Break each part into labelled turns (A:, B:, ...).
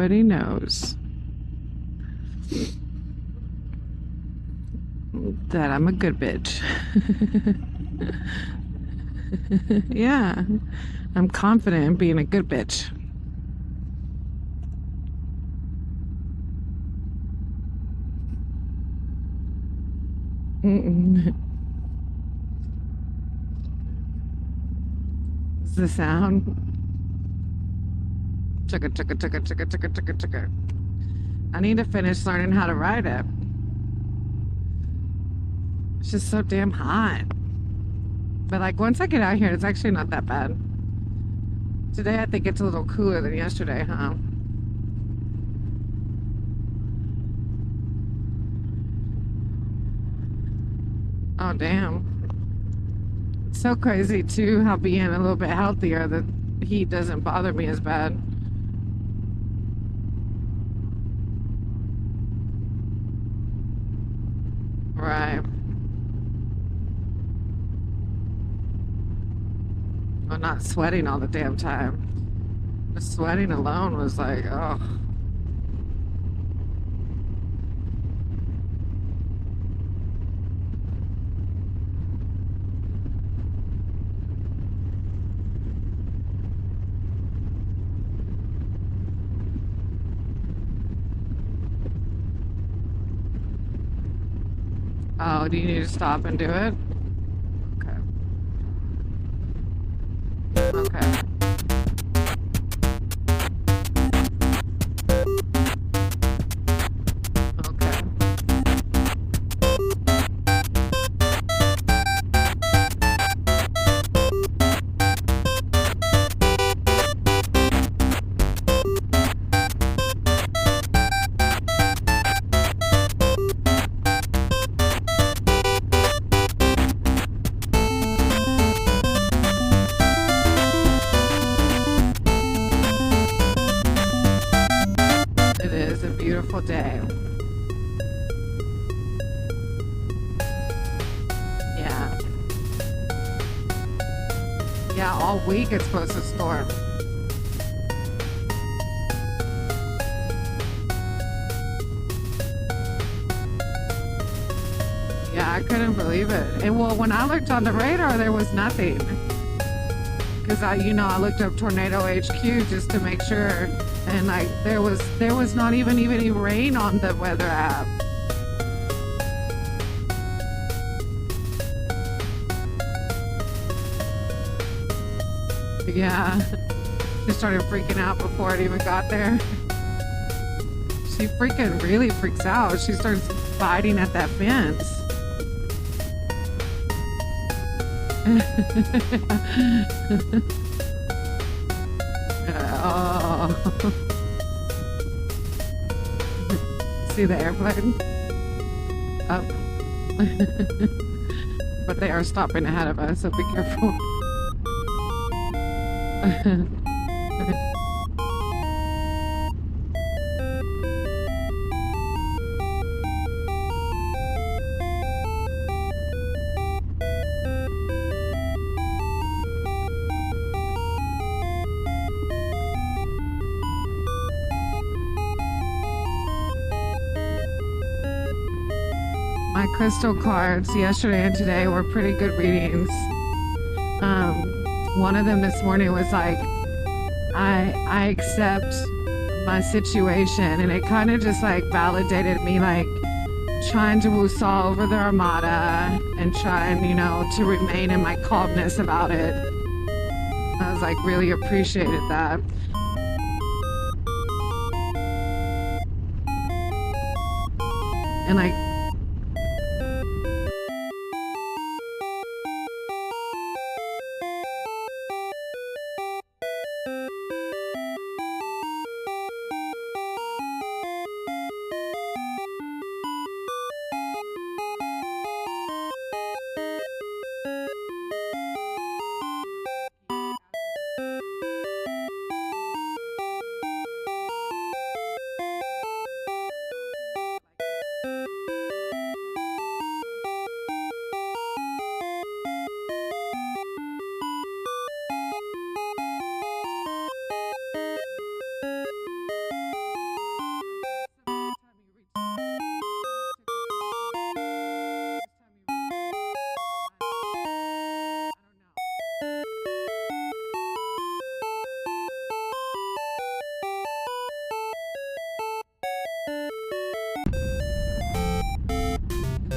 A: everybody knows that I'm a good bitch. Yeah, I'm confident in being a good bitch. It's the sound. Chugga, chugga, chugga, chugga, chugga, chugga, chugga. I need to finish learning how to ride it. It's just so damn hot. But like once I get out here, it's actually not that bad. Today I think it's a little cooler than yesterday, huh? Oh damn. It's so crazy too how being a little bit healthier, the heat doesn't bother me as bad. Right. I'm not sweating all the damn time. The sweating alone was like, oh. Oh, do you need to stop and do it? Okay. Okay. Okay. It is a beautiful day. Yeah. Yeah, all week it's supposed to storm. Yeah, I couldn't believe it. And well, when I looked on the radar, there was nothing. Because I looked up Tornado HQ just to make sure, and like there was not even any rain on the weather app. Yeah, she started freaking out before it even got there. She freaking really freaks out. She starts biting at that fence. Oh. See the airplane? Up. But they are stopping ahead of us, so be careful. My crystal cards yesterday and today were pretty good readings. One of them this morning was like, I accept my situation, and it kind of just like validated me, like trying to woosah over the armada and trying, to remain in my calmness about it. I was like really appreciated that. And like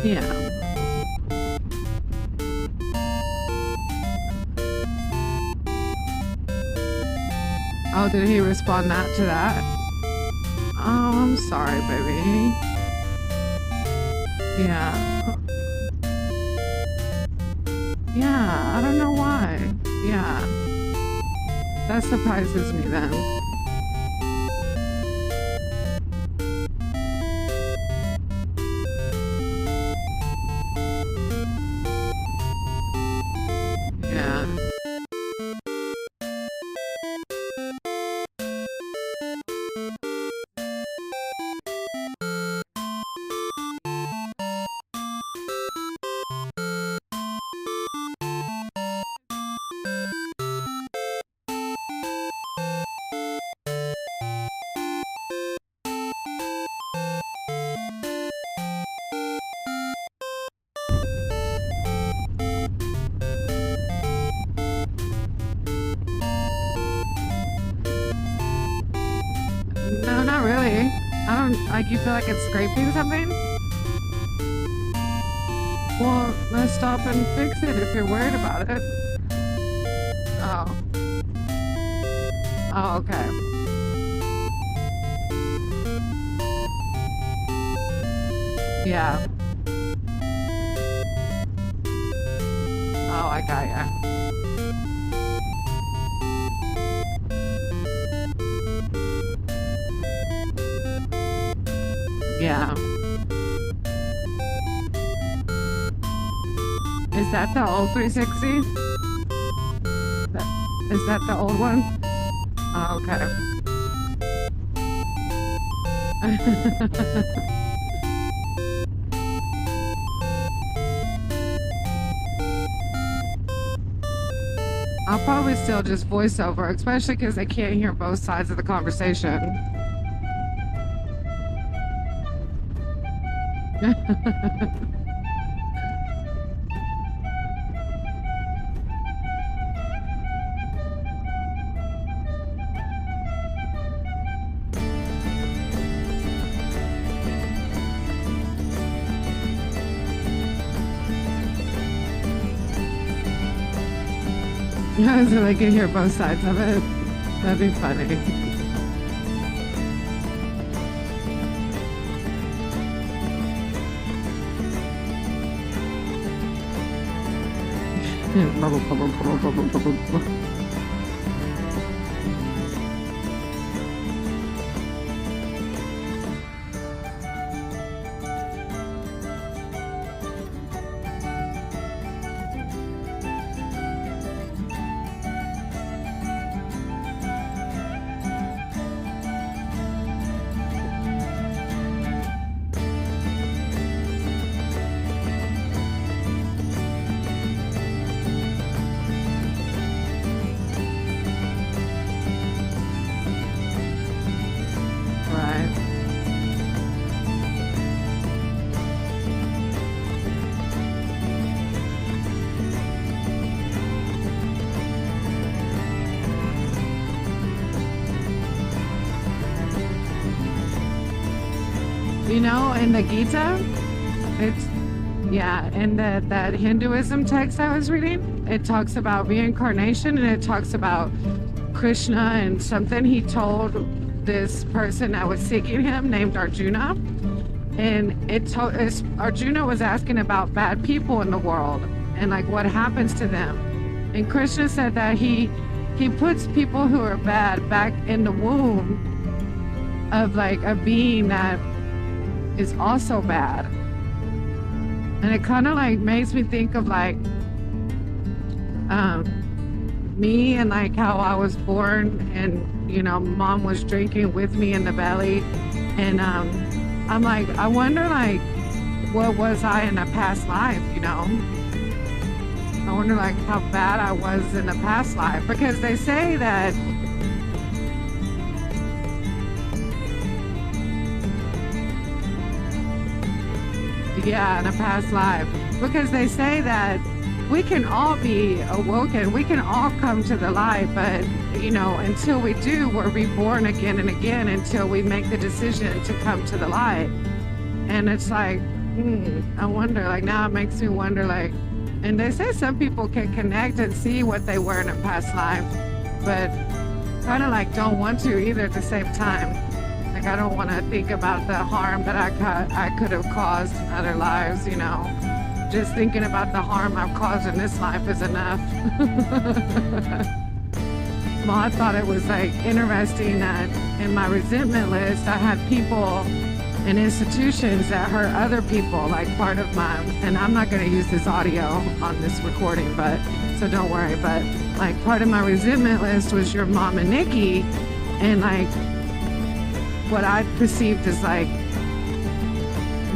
A: Yeah. Oh, did he respond that to that? Oh, I'm sorry, baby. Yeah. Yeah, I don't know why. Yeah. That surprises me then. Yeah. No, not really. I don't, like, you feel like it's scraping something? Well, let's stop and fix it if you're worried about it. Oh. Oh, okay. Yeah. Oh, I got ya. Yeah. Is that the old 360? Is that the old one? Oh, okay. I'll probably still just voice over, especially because I can't hear both sides of the conversation. So they can hear both sides of it. That'd be funny. You know, in the Gita, it's, yeah, in that Hinduism text I was reading, it talks about reincarnation, and it talks about Krishna and something he told this person that was seeking him named Arjuna. And Arjuna was asking about bad people in the world and like what happens to them. And Krishna said that he puts people who are bad back in the womb of like a being that is also bad. And it kind of like makes me think of like me and like how I was born, and you know, mom was drinking with me in the belly, and I'm like, I wonder like what was I in a past life, you know? I wonder like how bad I was in a past life, because they say that yeah, in a past life, because they say that we can all be awoken, we can all come to the light, but you know, until we do, we're reborn again and again until we make the decision to come to the light. And it's like, I wonder, like, now it makes me wonder, like, and they say some people can connect and see what they were in a past life, but kind of like don't want to either at the same time. Like, I don't want to think about the harm that I could have caused in other lives, you know. Just thinking about the harm I've caused in this life is enough. Well, I thought it was like interesting that in my resentment list, I had people and institutions that hurt other people, like part of my, and I'm not going to use this audio on this recording, but so don't worry, but like part of my resentment list was your mom and Nikki, and like what I perceived as like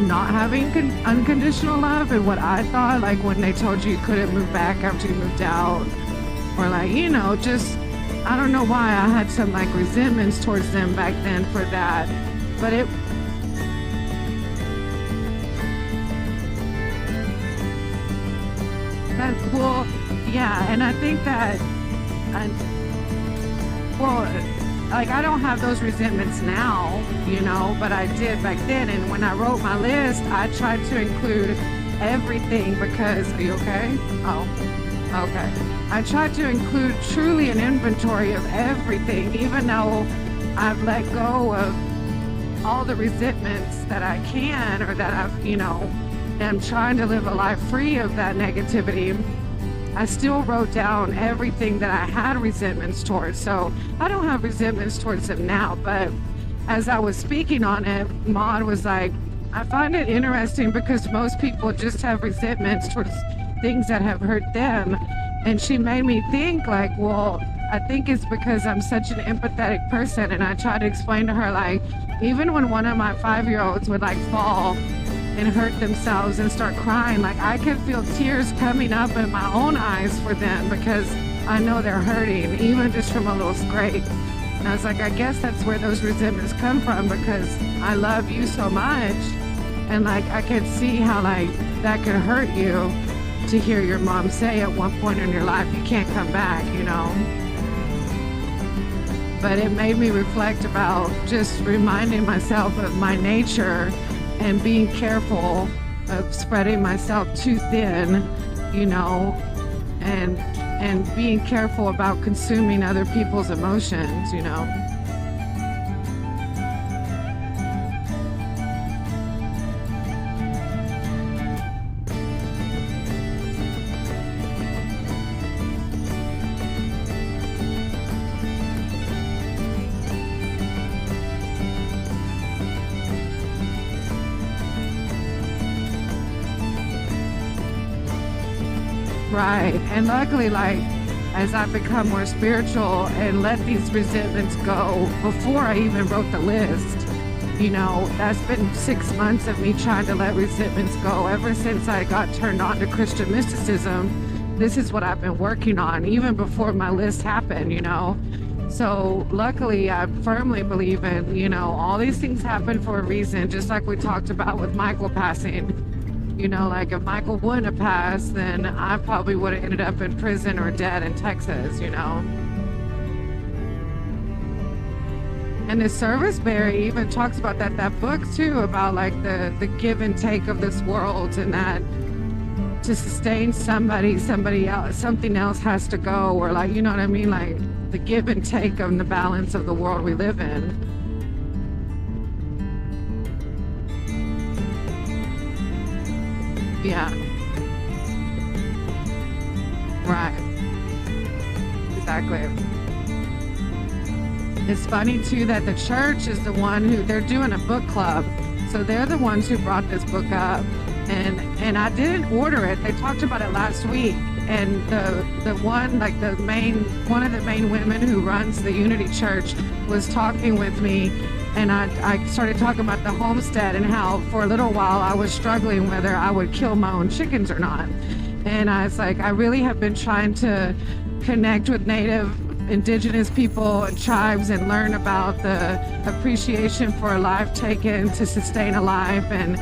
A: not having unconditional love, and what I thought like when they told you couldn't move back after you moved out, or like, you know, just I don't know why I had some like resentments towards them back then for that, but it that well, yeah, and I think that well, like I don't have those resentments now, you know, but I did back then. And when I wrote my list, I tried to include everything because, are you okay? Oh, okay. I tried to include truly an inventory of everything, even though I've let go of all the resentments that I can, or that I've, you know, am trying to live a life free of that negativity. I still wrote down everything that I had resentments towards. So I don't have resentments towards them now, but as I was speaking on it, Maud was like, I find it interesting because most people just have resentments towards things that have hurt them. And she made me think like, well, I think it's because I'm such an empathetic person. And I tried to explain to her, like, even when one of my 5-year-olds would like fall and hurt themselves and start crying, like I can feel tears coming up in my own eyes for them because I know they're hurting, even just from a little scrape. And I was like, I guess that's where those resentments come from, because I love you so much, and like I could see how like that could hurt you to hear your mom say at one point in your life you can't come back, you know. But it made me reflect about just reminding myself of my nature and being careful of spreading myself too thin, you know, and being careful about consuming other people's emotions, you know. Right. And luckily, like, as I've become more spiritual and let these resentments go before I even wrote the list, you know, that's been 6 months of me trying to let resentments go. Ever since I got turned on to Christian mysticism, this is what I've been working on, even before my list happened, you know. So luckily, I firmly believe in, you know, all these things happen for a reason, just like we talked about with Michael passing. You know, like if Michael wouldn't have passed, then I probably would have ended up in prison or dead in Texas, you know. And the Service Berry even talks about that book too, about like the give and take of this world, and that to sustain somebody else, something else has to go, or like, you know what I mean? Like the give and take of the balance of the world we live in. Yeah. Right. Exactly. It's funny too that the church is the one who, they're doing a book club. So they're the ones who brought this book up. And I didn't order it. They talked about it last week. And the one, like one of the main women who runs the Unity Church was talking with me. And I started talking about the homestead and how for a little while I was struggling whether I would kill my own chickens or not. And I was like, I really have been trying to connect with Native Indigenous people and tribes and learn about the appreciation for a life taken to sustain a life, and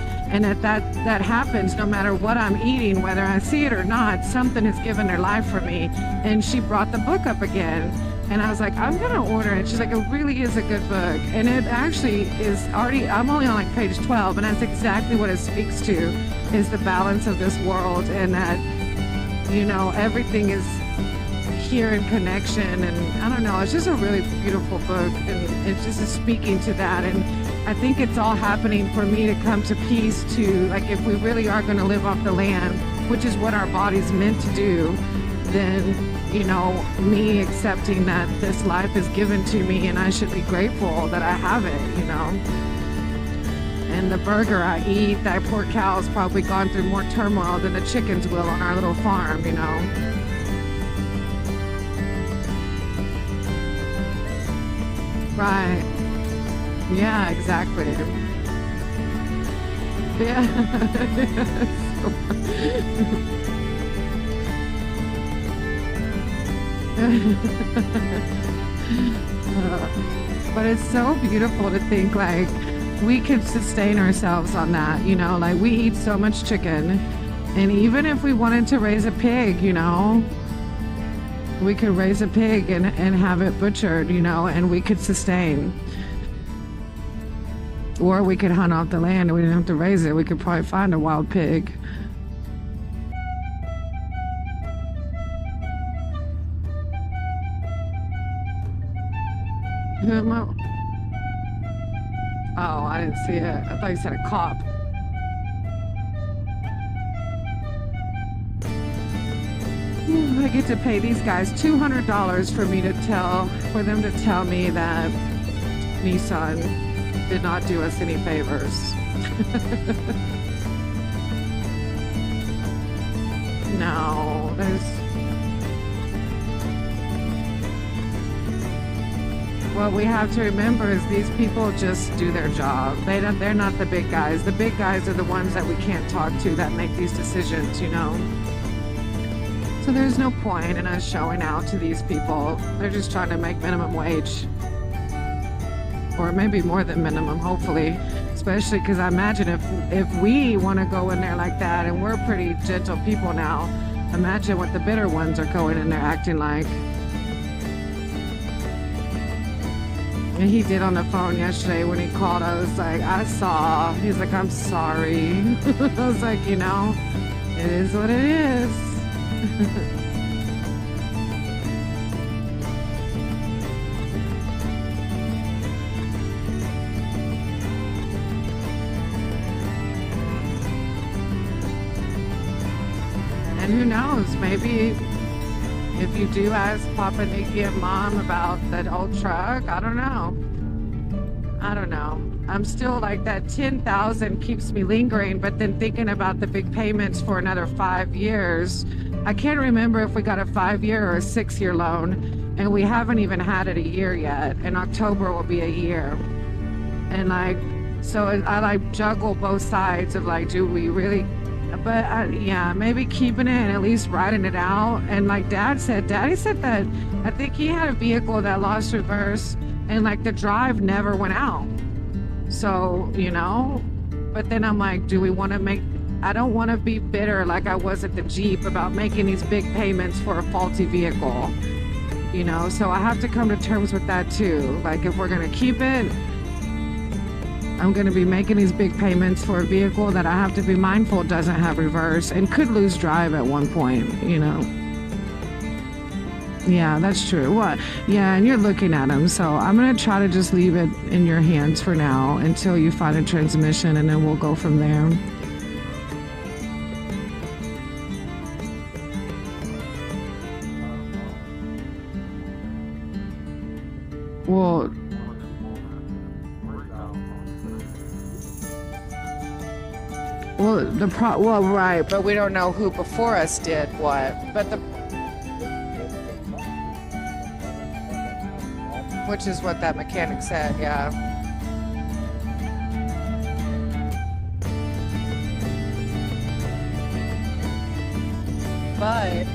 A: that happens no matter what I'm eating, whether I see it or not. Something has given their life for me. And she brought the book up again. And I was like, I'm gonna order it. She's like, it really is a good book. And it actually is already, I'm only on like page 12, and that's exactly what it speaks to, is the balance of this world, and that, you know, everything is here in connection. And I don't know, it's just a really beautiful book, and it just is speaking to that. And I think it's all happening for me to come to peace to, like, if we really are going to live off the land, which is what our body's meant to do, then, you know, me accepting that this life is given to me and I should be grateful that I have it, you know. And the burger I eat, that poor cow's probably gone through more turmoil than the chickens will on our little farm, you know. Right. Yeah, exactly. Yeah. But it's so beautiful to think like we could sustain ourselves on that, you know, like we eat so much chicken, and even if we wanted to raise a pig, you know, we could raise a pig and have it butchered, you know, and we could sustain. Or we could hunt off the land and we didn't have to raise it. We could probably find a wild pig. Who am I? Oh, I didn't see it. I thought you said a cop. I get to pay these guys $200 for them to tell me that Nissan did not do us any favors. No, what we have to remember is these people just do their job. They're not the big guys. The big guys are the ones that we can't talk to that make these decisions, you know. So there's no point in us showing out to these people. They're just trying to make minimum wage. Or maybe more than minimum, hopefully. Especially because I imagine if we want to go in there like that, and we're pretty gentle people now, imagine what the bitter ones are going in there acting like. And he did on the phone yesterday when he called. I was like, I saw. He's like, I'm sorry. I was like, you know, it is what it is. And who knows, maybe if you do ask Papa, Nikki, and Mom about that old truck, I don't know. I'm still like that 10,000 keeps me lingering, but then thinking about the big payments for another 5 years. I can't remember if we got a 5-year or a 6-year loan, and we haven't even had it a year yet. In October will be a year. And like, so I like juggle both sides of like, do we really, but yeah, maybe keeping it and at least riding it out. And like Daddy said that I think he had a vehicle that lost reverse and like the drive never went out. So, you know, but then I'm like, do we want to make, I don't want to be bitter like I was at the Jeep about making these big payments for a faulty vehicle, you know? So I have to come to terms with that too. Like if we're going to keep it, I'm going to be making these big payments for a vehicle that I have to be mindful doesn't have reverse and could lose drive at one point, you know? Yeah, that's true. What? Yeah, and you're looking at them. So I'm going to try to just leave it in your hands for now until you find a transmission, and then we'll go from there. Well, right, but we don't know who before us did what. But which is what that mechanic said, yeah. But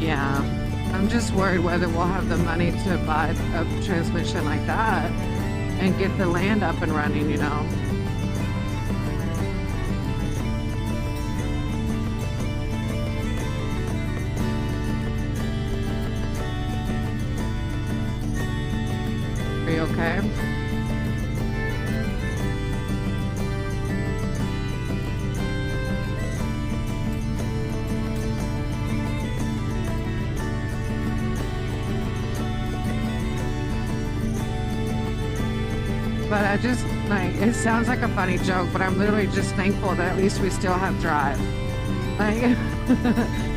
A: yeah, I'm just worried whether we'll have the money to buy a transmission like that. and get the land up and running, you know. Are you okay? But I just, like, it sounds like a funny joke, but I'm literally just thankful that at least we still have drive. Like,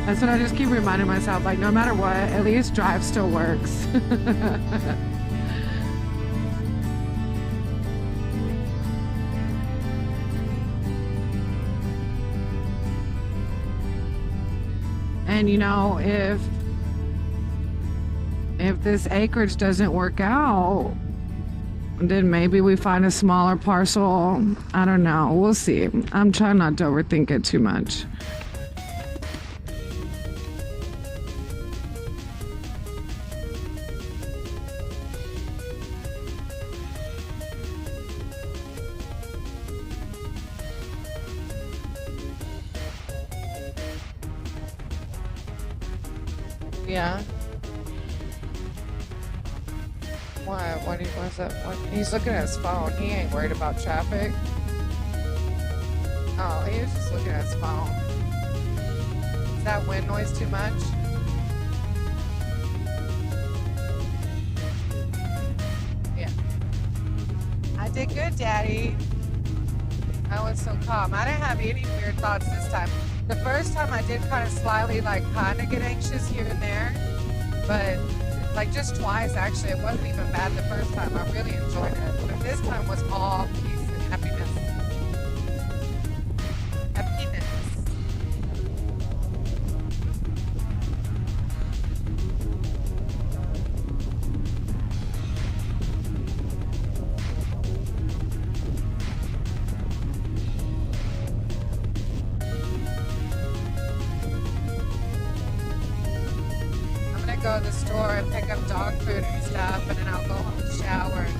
A: that's what I just keep reminding myself, like, no matter what, at least drive still works. And, you know, if this acreage doesn't work out, then maybe we find a smaller parcel. I don't know. We'll see. I'm trying not to overthink it too much. Yeah. What was that? He's looking at his phone. He ain't worried about traffic. Oh, he was just looking at his phone. Is that wind noise too much? Yeah. I did good, Daddy. I was so calm. I didn't have any weird thoughts this time. The first time I did kind of slightly, like, kind of get anxious here and there, but like just twice actually. It wasn't even bad the first time. I really enjoyed it. But this time was all peace and happiness. Happiness. Go to the store and pick up dog food and stuff, and then I'll go home and shower and